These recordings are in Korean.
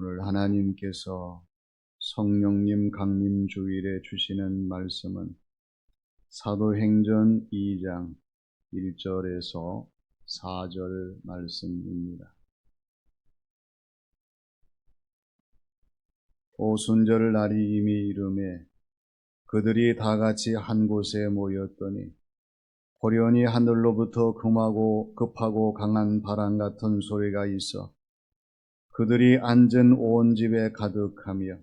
오늘 하나님께서 성령님 강림 주일에 주시는 말씀은 사도행전 2장 1절에서 4절 말씀입니다. 오순절 날이 이미 이르매 그들이 다 같이 한 곳에 모였더니 호련히 하늘로부터 급하고 강한 바람 같은 소리가 있어 그들이 앉은 온 집에 가득하며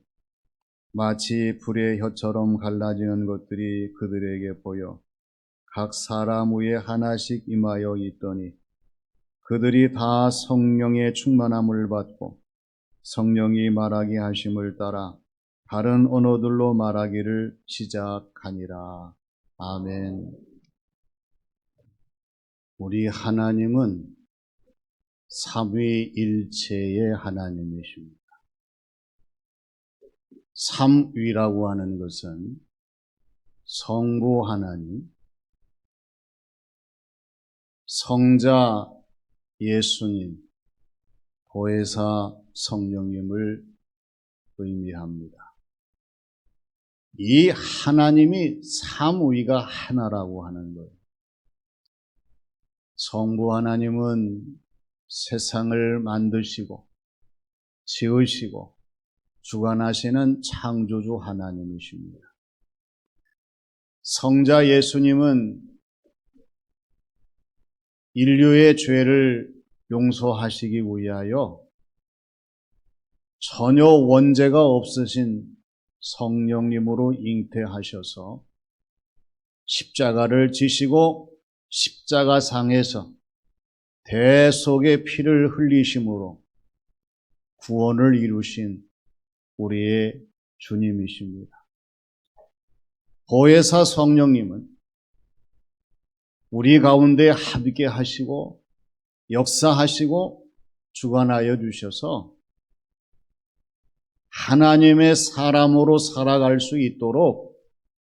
마치 불의 혀처럼 갈라지는 것들이 그들에게 보여 각 사람 위에 하나씩 임하여 있더니 그들이 다 성령의 충만함을 받고 성령이 말하게 하심을 따라 다른 언어들로 말하기를 시작하니라. 아멘. 우리 하나님은 삼위일체의 하나님이십니다. 삼위라고 하는 것은 성부 하나님, 성자 예수님, 보혜사 성령님을 의미합니다. 이 하나님이 삼위가 하나라고 하는 거예요. 성부 하나님은 세상을 만드시고 지으시고 주관하시는 창조주 하나님이십니다. 성자 예수님은 인류의 죄를 용서하시기 위하여 전혀 원죄가 없으신 성령님으로 잉태하셔서 십자가를 지시고 십자가상에서 대속의 피를 흘리심으로 구원을 이루신 우리의 주님이십니다. 보혜사 성령님은 우리 가운데 함께 하시고 역사하시고 주관하여 주셔서 하나님의 사람으로 살아갈 수 있도록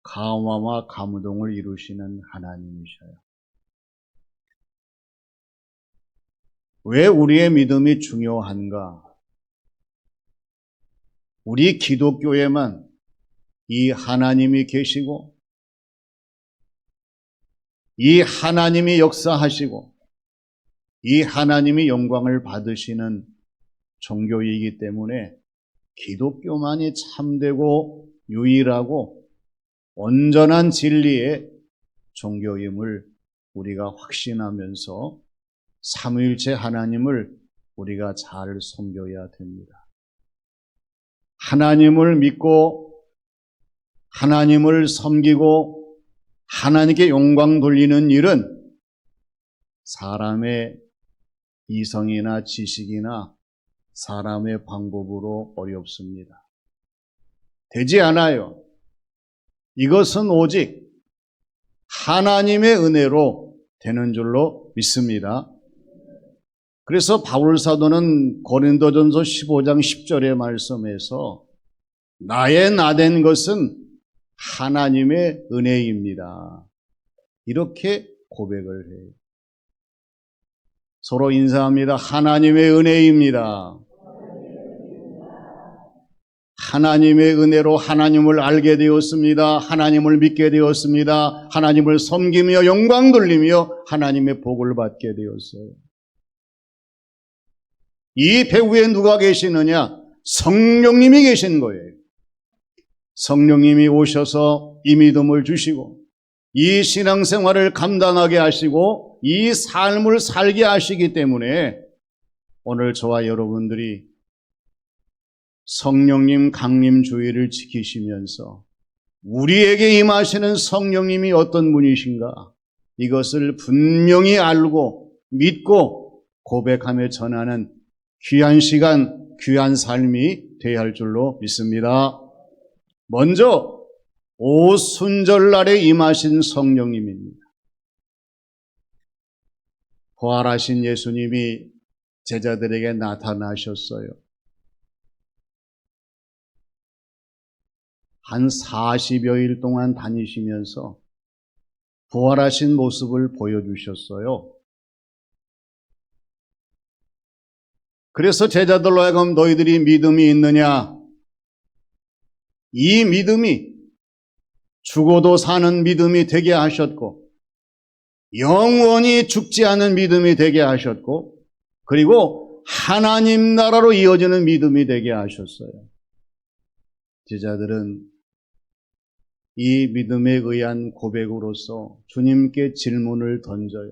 감화와 감동을 이루시는 하나님이셔요. 왜 우리의 믿음이 중요한가? 우리 기독교에만 이 하나님이 계시고 이 하나님이 역사하시고 이 하나님이 영광을 받으시는 종교이기 때문에 기독교만이 참되고 유일하고 온전한 진리의 종교임을 우리가 확신하면서 삼위일체 하나님을 우리가 잘 섬겨야 됩니다. 하나님을 믿고 하나님을 섬기고 하나님께 영광 돌리는 일은 사람의 이성이나 지식이나 사람의 방법으로 어렵습니다. 되지 않아요. 이것은 오직 하나님의 은혜로 되는 줄로 믿습니다. 그래서 바울 사도는 고린도전서 15장 10절의 말씀에서 나의 나된 것은 하나님의 은혜입니다. 이렇게 고백을 해요. 서로 인사합니다. 하나님의 은혜입니다. 하나님의 은혜로 하나님을 알게 되었습니다. 하나님을 믿게 되었습니다. 하나님을 섬기며 영광 돌리며 하나님의 복을 받게 되었어요. 이 배후에 누가 계시느냐? 성령님이 계신 거예요. 성령님이 오셔서 이 믿음을 주시고 이 신앙생활을 감당하게 하시고 이 삶을 살게 하시기 때문에 오늘 저와 여러분들이 성령님 강림 주일을 지키시면서 우리에게 임하시는 성령님이 어떤 분이신가? 이것을 분명히 알고 믿고 고백하며 전하는 귀한 시간, 귀한 삶이 되어야 할 줄로 믿습니다. 먼저 오순절날에 임하신 성령님입니다. 부활하신 예수님이 제자들에게 나타나셨어요. 한 40여일 동안 다니시면서 부활하신 모습을 보여주셨어요. 그래서 제자들로 하여금 너희들이 믿음이 있느냐? 이 믿음이 죽어도 사는 믿음이 되게 하셨고, 영원히 죽지 않은 믿음이 되게 하셨고, 그리고 하나님 나라로 이어지는 믿음이 되게 하셨어요. 제자들은 이 믿음에 의한 고백으로서 주님께 질문을 던져요.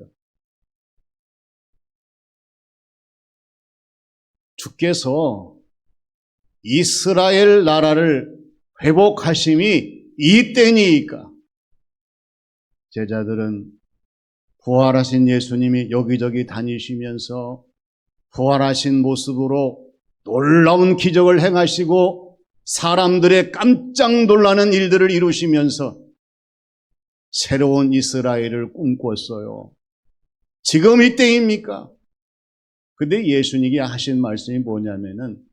주께서 이스라엘 나라를 회복하심이 이때니까? 제자들은 부활하신 예수님이 여기저기 다니시면서 부활하신 모습으로 놀라운 기적을 행하시고 사람들의 깜짝 놀라는 일들을 이루시면서 새로운 이스라엘을 꿈꿨어요. 지금 이때입니까? 근데 예수님이 하신 말씀이 뭐냐면은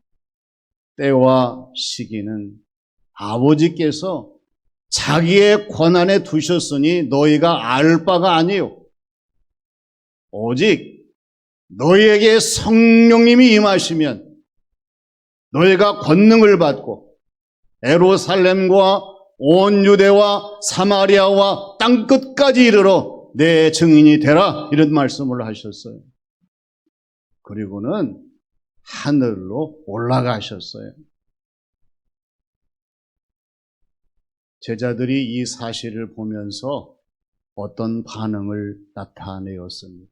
때와 시기는 아버지께서 자기의 권한에 두셨으니 너희가 알 바가 아니요. 오직 너희에게 성령님이 임하시면 너희가 권능을 받고 예루살렘과 온 유대와 사마리아와 땅끝까지 이르러 내 증인이 되라, 이런 말씀을 하셨어요. 그리고는 하늘로 올라가셨어요. 제자들이 이 사실을 보면서 어떤 반응을 나타내었습니까?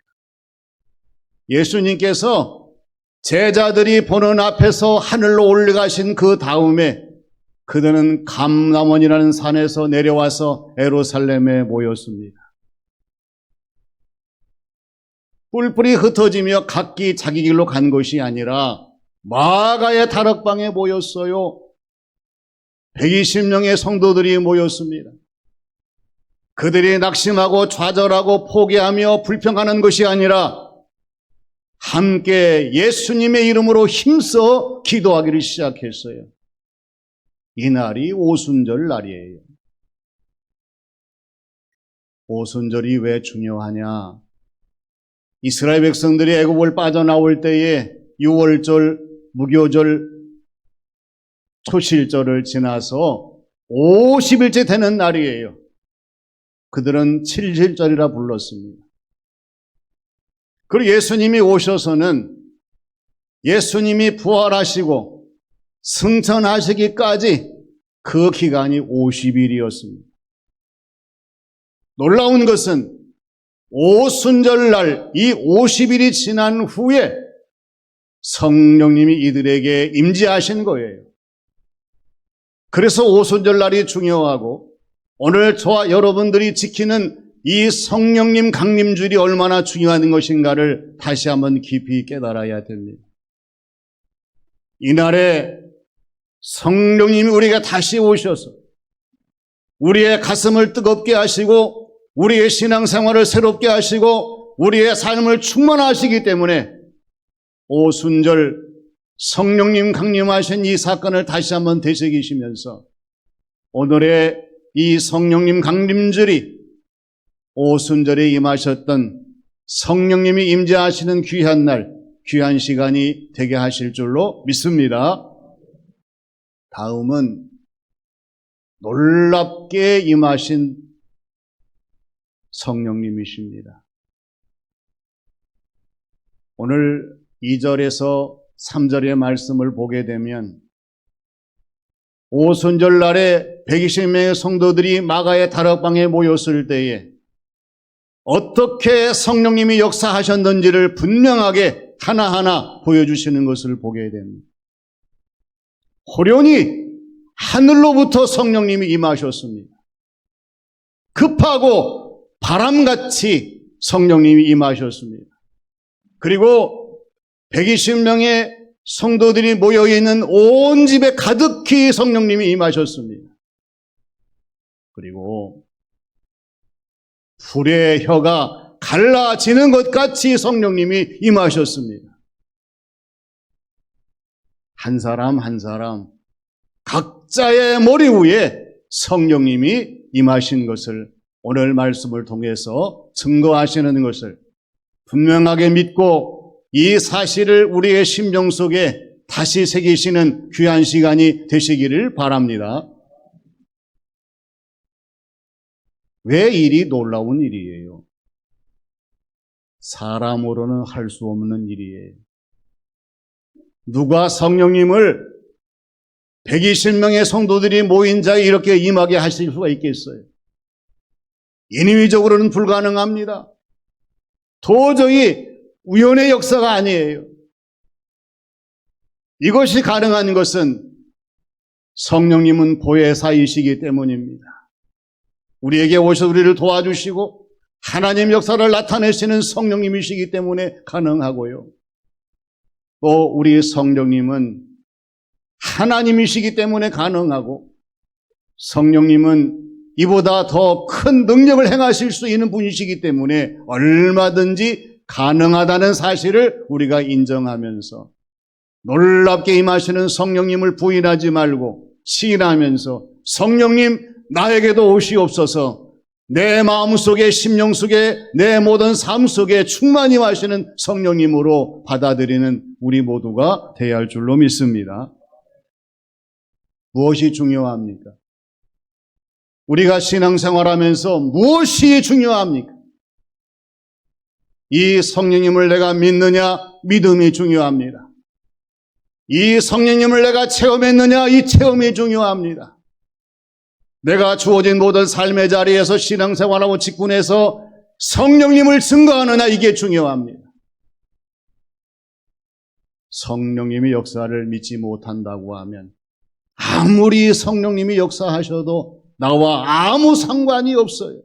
예수님께서 제자들이 보는 앞에서 하늘로 올라가신 그 다음에 그들은 감람원이라는 산에서 내려와서 예루살렘에 모였습니다. 뿔뿔이 흩어지며 각기 자기 길로 간 것이 아니라 마가의 다락방에 모였어요. 120명의 성도들이 모였습니다. 그들이 낙심하고 좌절하고 포기하며 불평하는 것이 아니라 함께 예수님의 이름으로 힘써 기도하기를 시작했어요. 이날이 오순절 날이에요. 오순절이 왜 중요하냐? 이스라엘 백성들이 애굽을 빠져나올 때에 6월절, 무교절, 초실절을 지나서 50일째 되는 날이에요. 그들은 7일절이라 불렀습니다. 그리고 예수님이 오셔서는 예수님이 부활하시고 승천하시기까지 그 기간이 50일이었습니다. 놀라운 것은 오순절날 이 50일이 지난 후에 성령님이 이들에게 임재하신 거예요. 그래서 오순절날이 중요하고 오늘 저와 여러분들이 지키는 이 성령님 강림주일이 얼마나 중요한 것인가를 다시 한번 깊이 깨달아야 됩니다. 이날에 성령님이 우리가 다시 오셔서 우리의 가슴을 뜨겁게 하시고 우리의 신앙생활을 새롭게 하시고 우리의 삶을 충만하시기 때문에 오순절 성령님 강림하신 이 사건을 다시 한번 되새기시면서 오늘의 이 성령님 강림절이 오순절에 임하셨던 성령님이 임재하시는 귀한 날, 귀한 시간이 되게 하실 줄로 믿습니다. 다음은 놀랍게 임하신 성령님이십니다. 오늘 2절에서 3절의 말씀을 보게 되면 오순절 날에 120명의 성도들이 마가의 다락방에 모였을 때에 어떻게 성령님이 역사하셨는지를 분명하게 하나하나 보여주시는 것을 보게 됩니다. 호련히 하늘로부터 성령님이 임하셨습니다. 급하고 바람같이 성령님이 임하셨습니다. 그리고 120명의 성도들이 모여있는 온 집에 가득히 성령님이 임하셨습니다. 그리고 불의 혀가 갈라지는 것 같이 성령님이 임하셨습니다. 한 사람 한 사람 각자의 머리 위에 성령님이 임하신 것을 오늘 말씀을 통해서 증거하시는 것을 분명하게 믿고 이 사실을 우리의 심정 속에 다시 새기시는 귀한 시간이 되시기를 바랍니다. 왜 일이 놀라운 일이에요? 사람으로는 할 수 없는 일이에요. 누가 성령님을 120명의 성도들이 모인 자에 이렇게 임하게 하실 수가 있겠어요? 인위적으로는 불가능합니다. 도저히 우연의 역사가 아니에요. 이것이 가능한 것은 성령님은 보혜사이시기 때문입니다. 우리에게 오셔서 우리를 도와주시고 하나님 역사를 나타내시는 성령님이시기 때문에 가능하고요. 또 우리 성령님은 하나님이시기 때문에 가능하고, 성령님은 이보다 더 큰 능력을 행하실 수 있는 분이시기 때문에 얼마든지 가능하다는 사실을 우리가 인정하면서 놀랍게 임하시는 성령님을 부인하지 말고 시인하면서 성령님 나에게도 오시옵소서, 내 마음속에 심령 속에 내 모든 삶 속에 충만히 하시는 성령님으로 받아들이는 우리 모두가 되어야 할 줄로 믿습니다. 무엇이 중요합니까? 우리가 신앙생활하면서 무엇이 중요합니까? 이 성령님을 내가 믿느냐? 믿음이 중요합니다. 이 성령님을 내가 체험했느냐? 이 체험이 중요합니다. 내가 주어진 모든 삶의 자리에서 신앙생활하고 직분해서 성령님을 증거하느냐? 이게 중요합니다. 성령님이 역사를 믿지 못한다고 하면 아무리 성령님이 역사하셔도 나와 아무 상관이 없어요.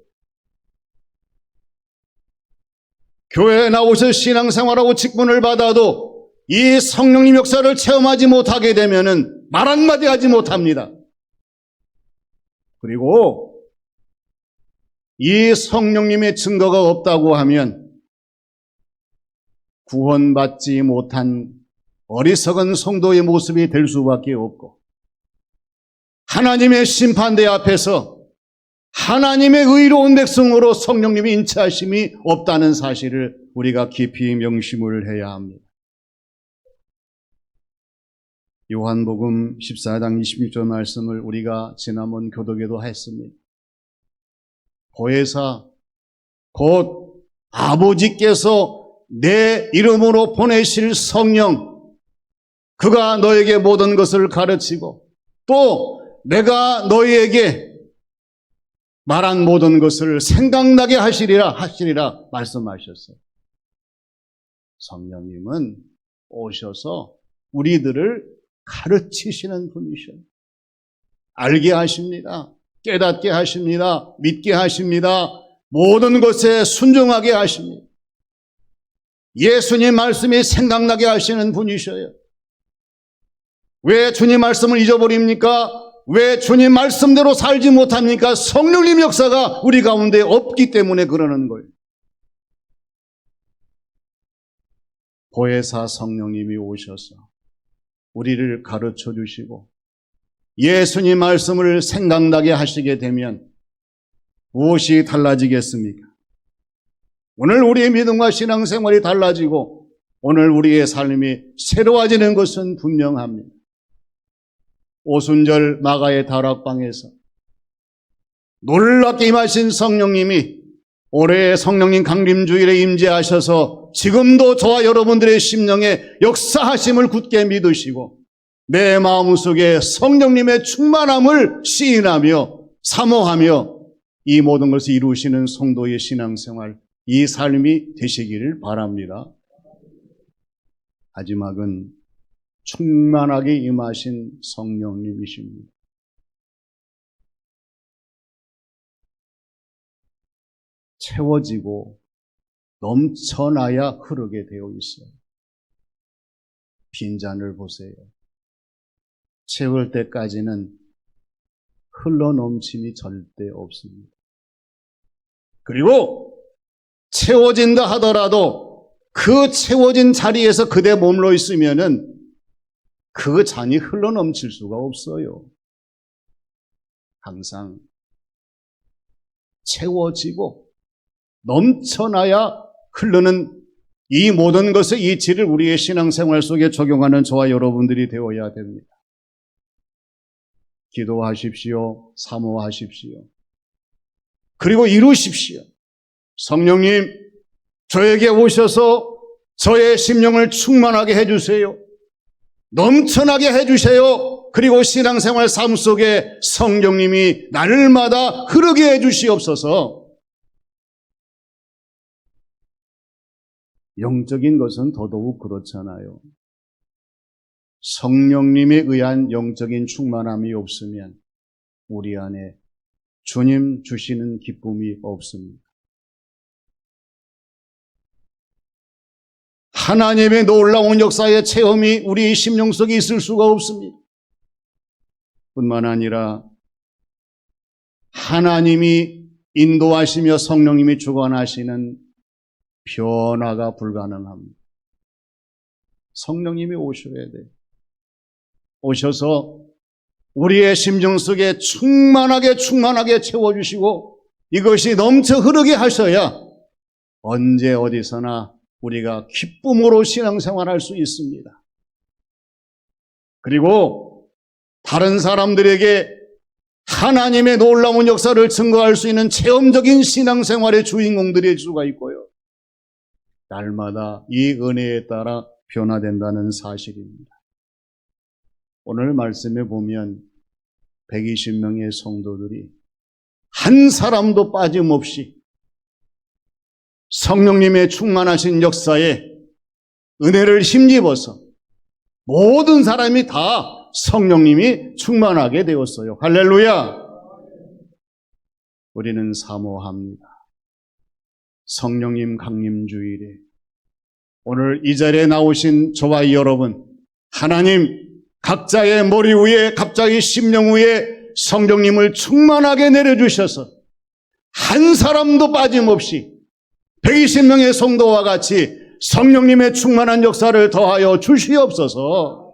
교회에 나오셔서 신앙생활하고 직분을 받아도 이 성령님 역사를 체험하지 못하게 되면은 말 한마디 하지 못합니다. 그리고 이 성령님의 증거가 없다고 하면 구원받지 못한 어리석은 성도의 모습이 될 수밖에 없고, 하나님의 심판대 앞에서 하나님의 의로운 백성으로 성령님의 인치하심이 없다는 사실을 우리가 깊이 명심을 해야 합니다. 요한복음 14장 26절 말씀을 우리가 지난번 교독에도 했습니다. 보혜사 곧 아버지께서 내 이름으로 보내실 성령, 그가 너에게 모든 것을 가르치고 또 내가 너희에게 말한 모든 것을 생각나게 하시리라 말씀하셨어요. 성령님은 오셔서 우리들을 가르치시는 분이셔요. 알게 하십니다. 깨닫게 하십니다. 믿게 하십니다. 모든 것에 순종하게 하십니다. 예수님 말씀이 생각나게 하시는 분이셔요. 왜 주님 말씀을 잊어버립니까? 왜 주님 말씀대로 살지 못합니까? 성령님 역사가 우리 가운데 없기 때문에 그러는 거예요. 보혜사 성령님이 오셔서 우리를 가르쳐 주시고 예수님 말씀을 생각나게 하시게 되면 무엇이 달라지겠습니까? 오늘 우리의 믿음과 신앙생활이 달라지고 오늘 우리의 삶이 새로워지는 것은 분명합니다. 오순절 마가의 다락방에서 놀랍게 임하신 성령님이 올해 성령님 강림주일에 임재하셔서 지금도 저와 여러분들의 심령에 역사하심을 굳게 믿으시고 내 마음속에 성령님의 충만함을 시인하며 사모하며 이 모든 것을 이루시는 성도의 신앙생활, 이 삶이 되시기를 바랍니다. 마지막은 충만하게 임하신 성령님이십니다. 채워지고 넘쳐나야 흐르게 되어 있어요. 빈잔을 보세요. 채울 때까지는 흘러넘침이 절대 없습니다. 그리고 채워진다 하더라도 그 채워진 자리에서 그대 머물러 있으면은 그 잔이 흘러넘칠 수가 없어요. 항상 채워지고 넘쳐나야 흐르는 이 모든 것의 이치를 우리의 신앙생활 속에 적용하는 저와 여러분들이 되어야 됩니다. 기도하십시오. 사모하십시오. 그리고 이루십시오. 성령님, 저에게 오셔서 저의 심령을 충만하게 해주세요. 넘쳐나게 해주세요. 그리고 신앙생활 삶 속에 성령님이 날마다 흐르게 해주시옵소서. 영적인 것은 더더욱 그렇잖아요. 성령님에 의한 영적인 충만함이 없으면 우리 안에 주님 주시는 기쁨이 없습니다. 하나님의 놀라운 역사의 체험이 우리 심령 속에 있을 수가 없습니다. 뿐만 아니라 하나님이 인도하시며 성령님이 주관하시는 변화가 불가능합니다. 성령님이 오셔야 돼요. 오셔서 우리의 심정 속에 충만하게 채워주시고 이것이 넘쳐 흐르게 하셔야 언제 어디서나 우리가 기쁨으로 신앙생활할 수 있습니다. 그리고 다른 사람들에게 하나님의 놀라운 역사를 증거할 수 있는 체험적인 신앙생활의 주인공들이 될 수가 있고요. 날마다 이 은혜에 따라 변화된다는 사실입니다. 오늘 말씀에 보면 120명의 성도들이 한 사람도 빠짐없이 성령님의 충만하신 역사에 은혜를 힘입어서 모든 사람이 다 성령님이 충만하게 되었어요. 할렐루야! 우리는 사모합니다. 성령님 강림주일에 오늘 이 자리에 나오신 저와 여러분, 하나님 각자의 머리 위에, 각자의 심령 위에 성령님을 충만하게 내려주셔서 한 사람도 빠짐없이 120명의 성도와 같이 성령님의 충만한 역사를 더하여 주시옵소서.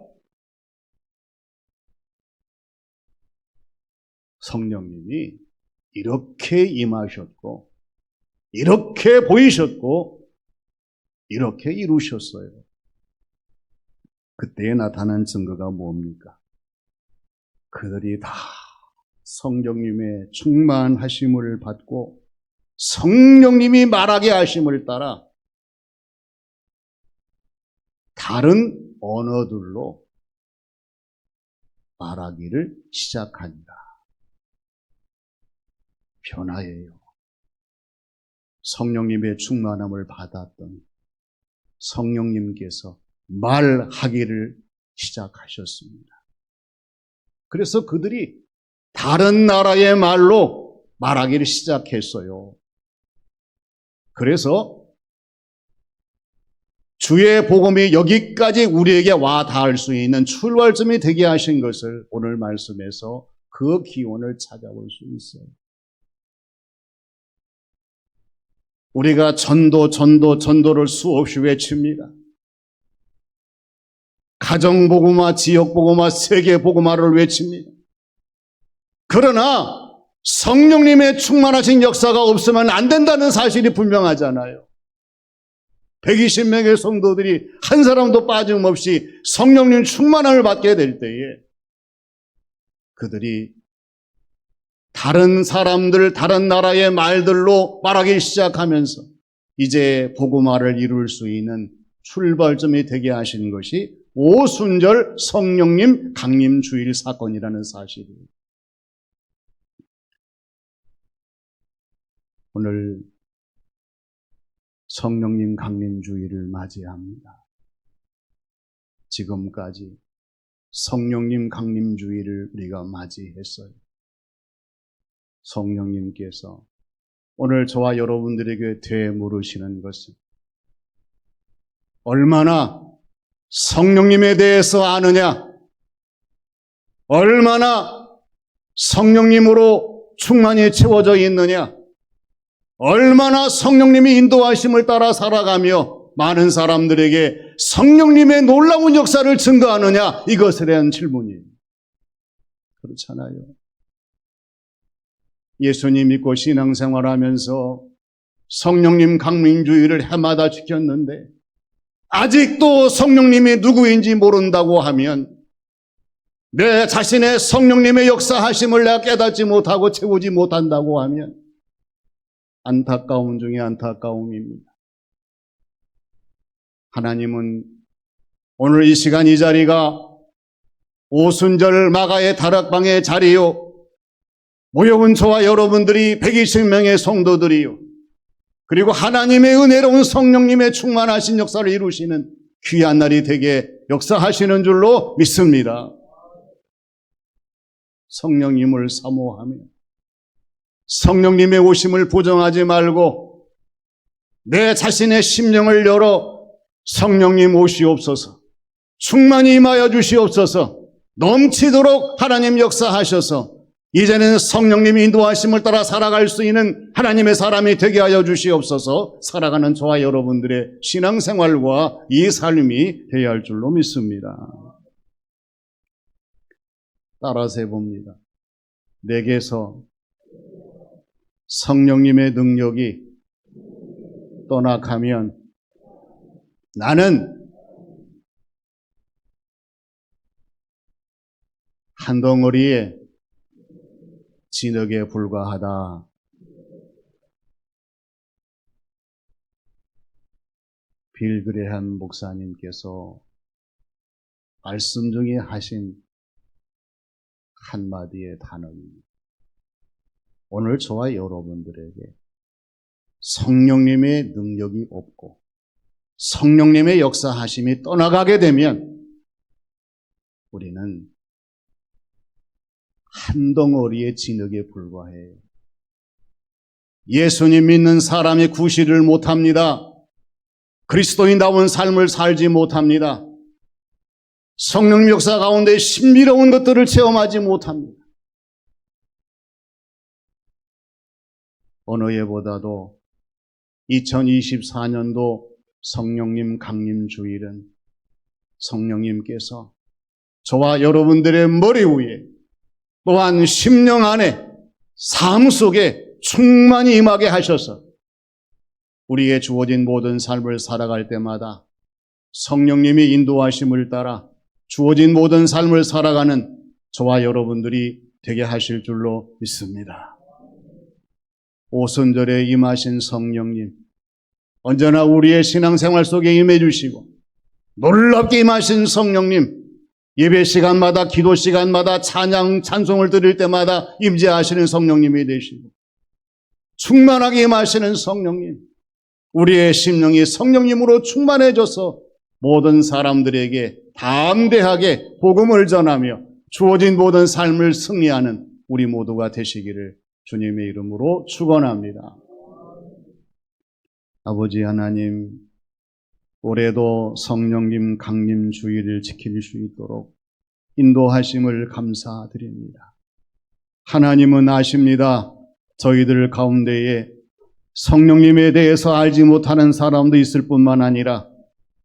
성령님이 이렇게 임하셨고 이렇게 보이셨고 이렇게 이루셨어요. 그때에 나타난 증거가 뭡니까? 그들이 다 성령님의 충만하심을 받고 성령님이 말하게 하심을 따라 다른 언어들로 말하기를 시작한다. 변화예요. 성령님의 충만함을 받았던 성령님께서 말하기를 시작하셨습니다. 그래서 그들이 다른 나라의 말로 말하기를 시작했어요. 그래서 주의 복음이 여기까지 우리에게 와 닿을 수 있는 출발점이 되게 하신 것을 오늘 말씀에서 그 기원을 찾아볼 수 있어요. 우리가 전도를 수없이 외칩니다. 가정복음화, 지역복음화, 세계복음화를 외칩니다. 그러나 성령님의 충만하신 역사가 없으면 안 된다는 사실이 분명하잖아요. 120명의 성도들이 한 사람도 빠짐없이 성령님 충만함을 받게 될 때에 그들이 다른 사람들, 다른 나라의 말들로 말하기 시작하면서 이제 복음화를 이룰 수 있는 출발점이 되게 하신 것이 오순절 성령님 강림 주일 사건이라는 사실이에요. 오늘 성령님 강림 주일을 맞이합니다. 지금까지 성령님 강림 주일을 우리가 맞이했어요. 성령님께서 오늘 저와 여러분들에게 되물으시는 것은 얼마나 성령님에 대해서 아느냐, 얼마나 성령님으로 충만히 채워져 있느냐, 얼마나 성령님이 인도하심을 따라 살아가며 많은 사람들에게 성령님의 놀라운 역사를 증거하느냐, 이것에 대한 질문이에요. 그렇잖아요. 예수님 믿고 신앙생활하면서 성령님 강림주의를 해마다 지켰는데 아직도 성령님이 누구인지 모른다고 하면, 내 자신의 성령님의 역사하심을 내가 깨닫지 못하고 채우지 못한다고 하면 안타까움 중에 안타까움입니다. 하나님은 오늘 이 시간 이 자리가 오순절 마가의 다락방의 자리요, 모여온 저와 여러분들이 120명의 성도들이요, 그리고 하나님의 은혜로운 성령님의 충만하신 역사를 이루시는 귀한 날이 되게 역사하시는 줄로 믿습니다. 성령님을 사모하며 성령님의 오심을 부정하지 말고 내 자신의 심령을 열어 성령님 오시옵소서, 충만히 임하여 주시옵소서, 넘치도록 하나님 역사하셔서 이제는 성령님의 인도하심을 따라 살아갈 수 있는 하나님의 사람이 되게 하여 주시옵소서. 살아가는 저와 여러분들의 신앙생활과 이 삶이 되어야 할 줄로 믿습니다. 따라서 해봅니다. 내게서 성령님의 능력이 떠나가면 나는 한 덩어리의 진흙에 불과하다. 빌 그레함 목사님께서 말씀 중에 하신 한마디의 단어입니다. 오늘 저와 여러분들에게 성령님의 능력이 없고 성령님의 역사하심이 떠나가게 되면 우리는 한 덩어리의 진흙에 불과해요. 예수님 믿는 사람이 구실을 못합니다. 그리스도인다운 삶을 살지 못합니다. 성령 역사 가운데 신비로운 것들을 체험하지 못합니다. 어느 해보다도 2024년도 성령님 강림 주일은 성령님께서 저와 여러분들의 머리 위에 또한 심령 안에 삶 속에 충만히 임하게 하셔서 우리의 주어진 모든 삶을 살아갈 때마다 성령님이 인도하심을 따라 주어진 모든 삶을 살아가는 저와 여러분들이 되게 하실 줄로 믿습니다. 오순절에 임하신 성령님, 언제나 우리의 신앙생활 속에 임해 주시고 놀랍게 임하신 성령님, 예배 시간마다 기도 시간마다 찬양 찬송을 드릴 때마다 임재하시는 성령님이 되시고 충만하게 임하시는 성령님, 우리의 심령이 성령님으로 충만해져서 모든 사람들에게 담대하게 복음을 전하며 주어진 모든 삶을 승리하는 우리 모두가 되시기를 주님의 이름으로 축원합니다. 아버지 하나님, 올해도 성령님 강림 주일을 지킬 수 있도록 인도하심을 감사드립니다. 하나님은 아십니다. 저희들 가운데에 성령님에 대해서 알지 못하는 사람도 있을 뿐만 아니라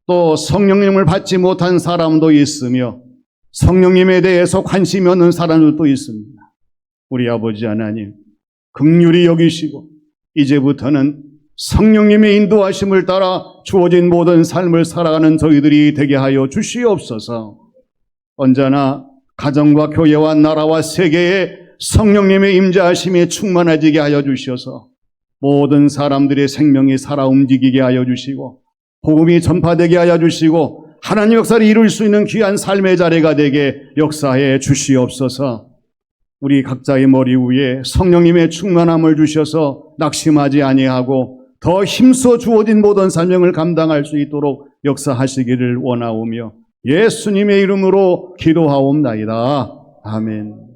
또 성령님을 받지 못한 사람도 있으며 성령님에 대해서 관심이 없는 사람들도 있습니다. 우리 아버지 하나님, 긍휼히 여기시고 이제부터는 성령님의 인도하심을 따라 주어진 모든 삶을 살아가는 저희들이 되게 하여 주시옵소서. 언제나 가정과 교회와 나라와 세계에 성령님의 임재하심이 충만해지게 하여 주셔서 모든 사람들의 생명이 살아 움직이게 하여 주시고 복음이 전파되게 하여 주시고 하나님 역사를 이룰 수 있는 귀한 삶의 자리가 되게 역사해 주시옵소서. 우리 각자의 머리 위에 성령님의 충만함을 주셔서 낙심하지 아니하고 더 힘써 주어진 모든 사명을 감당할 수 있도록 역사하시기를 원하오며 예수님의 이름으로 기도하옵나이다. 아멘.